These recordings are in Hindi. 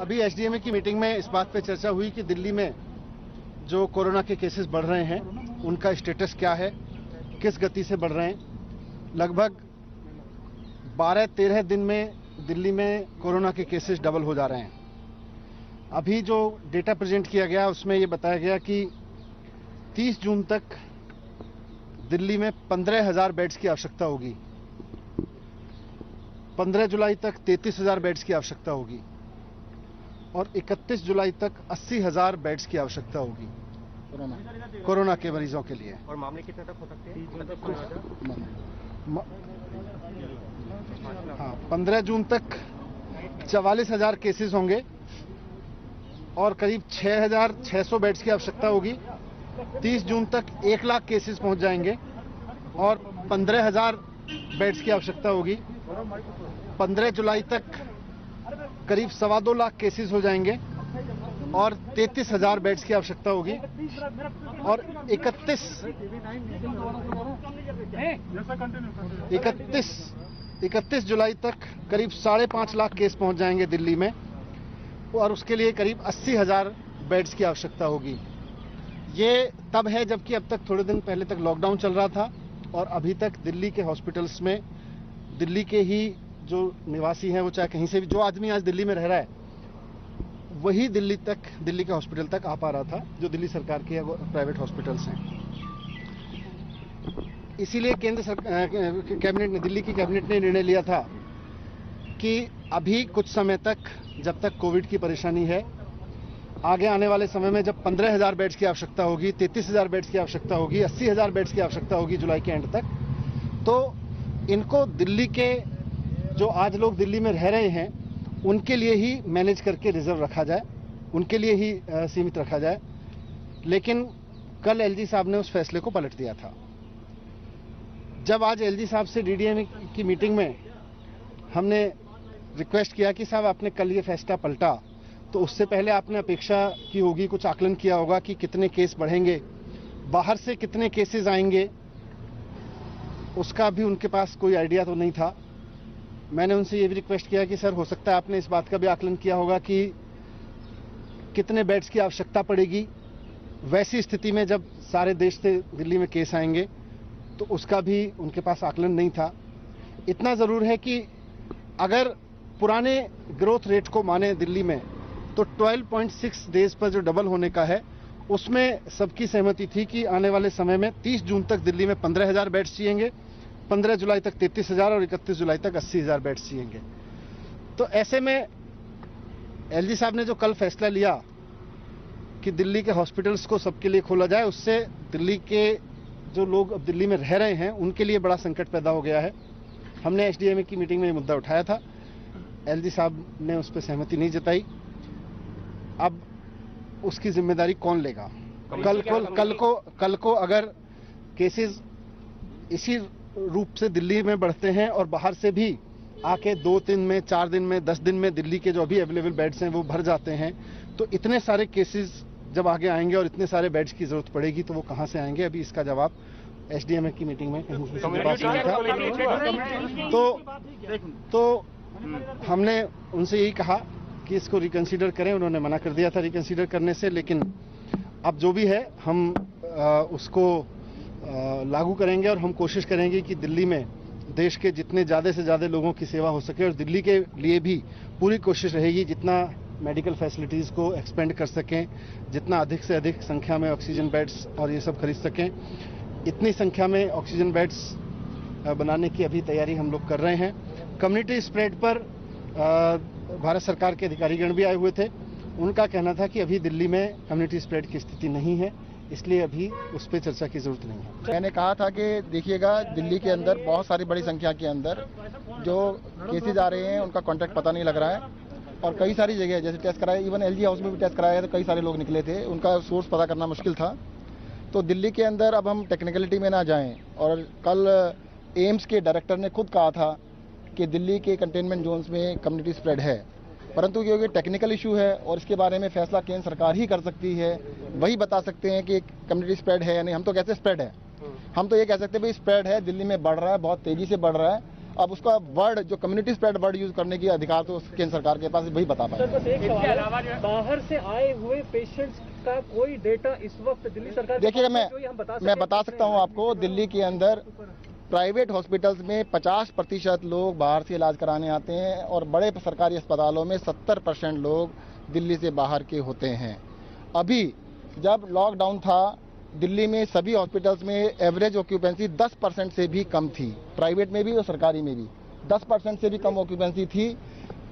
अभी एसडीएमए की मीटिंग में इस बात पे चर्चा हुई कि दिल्ली में जो कोरोना के केसेस बढ़ रहे हैं उनका स्टेटस क्या है, किस गति से बढ़ रहे हैं। लगभग 12-13 दिन में दिल्ली में कोरोना के केसेस डबल हो जा रहे हैं। अभी जो डेटा प्रेजेंट किया गया उसमें ये बताया गया कि 30 जून तक दिल्ली में 15,000 बेड्स की आवश्यकता होगी, 15 जुलाई तक 33,000 बेड्स की आवश्यकता होगी और 31 जुलाई तक 80,000 बेड्स की आवश्यकता होगी कोरोना के मरीजों के लिए। और मामले कितने तक हो सकते हैं? हाँ, 15 जून तक 44,000 केसेस होंगे और करीब 6,600 बेड्स की आवश्यकता होगी। 30 जून तक 1 लाख केसेस पहुंच जाएंगे और 15,000 बेड्स की आवश्यकता होगी। 15 जुलाई तक करीब 2.25 लाख केसेस हो जाएंगे और 33,000 बेड्स की आवश्यकता होगी और 31 जुलाई तक करीब 5.5 लाख केस पहुंच जाएंगे दिल्ली में और उसके लिए करीब 80,000 बेड्स की आवश्यकता होगी। ये तब है जबकि अब तक थोड़े दिन पहले तक लॉकडाउन चल रहा था और अभी तक दिल्ली के हॉस्पिटल्स में दिल्ली के ही जो निवासी हैं, वो चाहे कहीं से भी, जो आदमी आज दिल्ली में रह रहा है वही दिल्ली के हॉस्पिटल तक आ पा रहा था, जो दिल्ली सरकार के प्राइवेट हॉस्पिटल्स हैं। इसीलिए दिल्ली की कैबिनेट ने निर्णय लिया था कि अभी कुछ समय तक, जब तक कोविड की परेशानी है, आगे आने वाले समय में जब 15,000 बेड्स की आवश्यकता होगी, 33,000 बेड्स की आवश्यकता होगी, 80,000 बेड्स की आवश्यकता होगी जुलाई के एंड तक, तो इनको दिल्ली के जो आज लोग दिल्ली में रह रहे हैं उनके लिए ही मैनेज करके रिजर्व रखा जाए, उनके लिए ही सीमित रखा जाए। लेकिन कल एलजी साहब ने उस फैसले को पलट दिया था। जब आज एलजी साहब से डीडीएम की मीटिंग में हमने रिक्वेस्ट किया कि साहब आपने कल ये फैसला पलटा, तो उससे पहले आपने अपेक्षा की होगी, कुछ आकलन किया होगा कि कितने केस बढ़ेंगे, बाहर से कितने केसेस आएंगे, उसका भी उनके पास कोई आइडिया तो नहीं था। मैंने उनसे ये भी रिक्वेस्ट किया कि सर, हो सकता है आपने इस बात का भी आकलन किया होगा कि कितने बेड्स की आवश्यकता पड़ेगी वैसी स्थिति में जब सारे देश से दिल्ली में केस आएंगे, तो उसका भी उनके पास आकलन नहीं था। इतना ज़रूर है कि अगर पुराने ग्रोथ रेट को माने दिल्ली में, तो 12.6 डेज पर जो डबल होने का है, उसमें सबकी सहमति थी कि आने वाले समय में 30 जून तक दिल्ली में 15,000 बेड्स चाहिएंगे, 15 जुलाई तक 33,000 और 31 जुलाई तक 80,000 बेड्स चाहिएंगे। तो ऐसे में एलजी साहब ने जो कल फैसला लिया कि दिल्ली के हॉस्पिटल्स को सबके लिए खोला जाए, उससे दिल्ली के जो लोग अब दिल्ली में रह रहे हैं उनके लिए बड़ा संकट पैदा हो गया है। हमने एसडीएमए की मीटिंग में ये मुद्दा उठाया था, एलजी साहब ने उस पर सहमति नहीं जताई। अब उसकी जिम्मेदारी कौन लेगा? कल को अगर केसेस इसी रूप से दिल्ली में बढ़ते हैं और बाहर से भी आके 2 दिन में, 4 दिन में, 10 दिन में दिल्ली के जो अभी अवेलेबल बेड्स हैं वो भर जाते हैं, तो इतने सारे केसेस जब आगे आएंगे और इतने सारे बेड्स की जरूरत पड़ेगी तो वो कहां से आएंगे? अभी इसका जवाब एसडीएमए की मीटिंग में कहीं पास नहीं था। तो हमने उनसे यही कहा कि इसको रिकंसीडर करें। उन्होंने मना कर दिया था रिकंसीडर करने से, लेकिन अब जो भी है हम उसको लागू करेंगे और हम कोशिश करेंगे कि दिल्ली में देश के जितने ज़्यादा से ज़्यादा लोगों की सेवा हो सके, और दिल्ली के लिए भी पूरी कोशिश रहेगी जितना मेडिकल फैसिलिटीज़ को एक्सपेंड कर सकें, जितना अधिक से अधिक संख्या में ऑक्सीजन बेड्स और ये सब खरीद सकें। इतनी संख्या में ऑक्सीजन बेड्स बनाने की अभी तैयारी हम लोग कर रहे हैं। कम्युनिटी स्प्रेड पर भारत सरकार के अधिकारीगण भी आए हुए थे। उनका कहना था कि अभी दिल्ली में कम्युनिटी स्प्रेड की स्थिति नहीं है, इसलिए अभी उस पर चर्चा की जरूरत नहीं है। मैंने कहा था कि देखिएगा, दिल्ली के अंदर बहुत सारी बड़ी संख्या के अंदर जो केसेज आ रहे हैं उनका कॉन्टैक्ट पता नहीं लग रहा है, और कई सारी जगह जैसे टेस्ट कराए, इवन एलजी हाउस में भी टेस्ट कराया तो कई सारे लोग निकले थे, उनका सोर्स पता करना मुश्किल था। तो दिल्ली के अंदर अब हम टेक्निकलिटी में ना जाएं, और कल एम्स के डायरेक्टर ने खुद कहा था कि दिल्ली के कंटेनमेंट जोन्स में कम्युनिटी स्प्रेड है, परंतु क्योंकि टेक्निकल इशू है और इसके बारे में फैसला केंद्र सरकार ही कर सकती है, वही बता सकते हैं कि कम्युनिटी स्प्रेड है या नहीं। हम तो कहते स्प्रेड है, हम तो ये कह सकते हैं भाई स्प्रेड है, दिल्ली में बढ़ रहा है, बहुत तेज़ी से बढ़ रहा है। अब उसका वर्ड जो कम्युनिटी स्प्रेड वर्ड यूज करने की अधिकार तो केंद्र सरकार के पास वही बता पाए। बस एक सवाल है, बाहर से आए हुए पेशेंट्स का कोई डेटा इस वक्त दिल्ली सरकार देखिए मैं बता सकता हूं आपको, दिल्ली के अंदर प्राइवेट हॉस्पिटल्स में 50% लोग बाहर से इलाज कराने आते हैं और बड़े सरकारी अस्पतालों में 70% लोग दिल्ली से बाहर के होते हैं। अभी जब लॉकडाउन था दिल्ली में सभी हॉस्पिटल्स में एवरेज ऑक्यूपेंसी 10% से भी कम थी, प्राइवेट में भी और सरकारी में भी 10% से भी कम ऑक्यूपेंसी थी।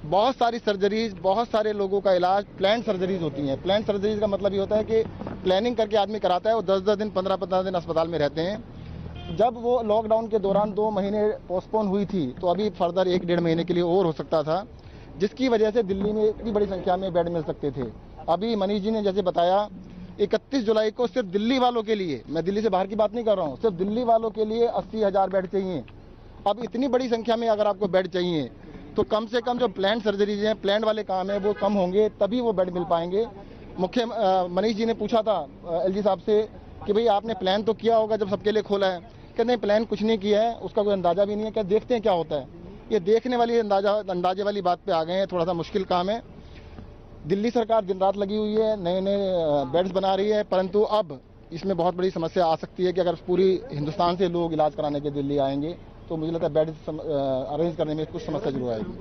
बहुत सारी सर्जरीज, बहुत सारे लोगों का इलाज प्लान सर्जरीज होती हैं। प्लान सर्जरीज का मतलब ये होता है कि प्लानिंग करके आदमी कराता है और 10-10 दिन 15-15 दिन अस्पताल में रहते हैं। जब वो लॉकडाउन के दौरान 2 महीने पोस्टपोन हुई थी तो अभी फर्दर 1-1.5 महीने के लिए और हो सकता था, जिसकी वजह से दिल्ली में इतनी बड़ी संख्या में बेड मिल सकते थे। अभी मनीष जी ने जैसे बताया 31 जुलाई को सिर्फ दिल्ली वालों के लिए, मैं दिल्ली से बाहर की बात नहीं कर रहा हूँ, सिर्फ दिल्ली वालों के लिए 80,000 बेड चाहिए। अब इतनी बड़ी संख्या में अगर आपको बेड चाहिए तो कम से कम जो प्लान सर्जरीज हैं, प्लान वाले काम है वो कम होंगे तभी वो बेड मिल पाएंगे। मनीष जी ने पूछा था एलजी साहब से कि भाई आपने प्लान तो किया होगा जब सबके लिए खोला है, कहते हैं प्लान कुछ नहीं किया है, उसका कोई अंदाजा भी नहीं है, क्या देखते हैं क्या होता है। ये देखने वाली अंदाजे वाली बात पे आ गए हैं, थोड़ा सा मुश्किल काम है। दिल्ली सरकार दिन रात लगी हुई है, नए नए बेड्स बना रही है, परंतु अब इसमें बहुत बड़ी समस्या आ सकती है कि अगर पूरी हिंदुस्तान से लोग इलाज कराने के दिल्ली आएंगे तो मुझे लगता है बेड अरेंज करने में कुछ समस्या जरूर आएगी।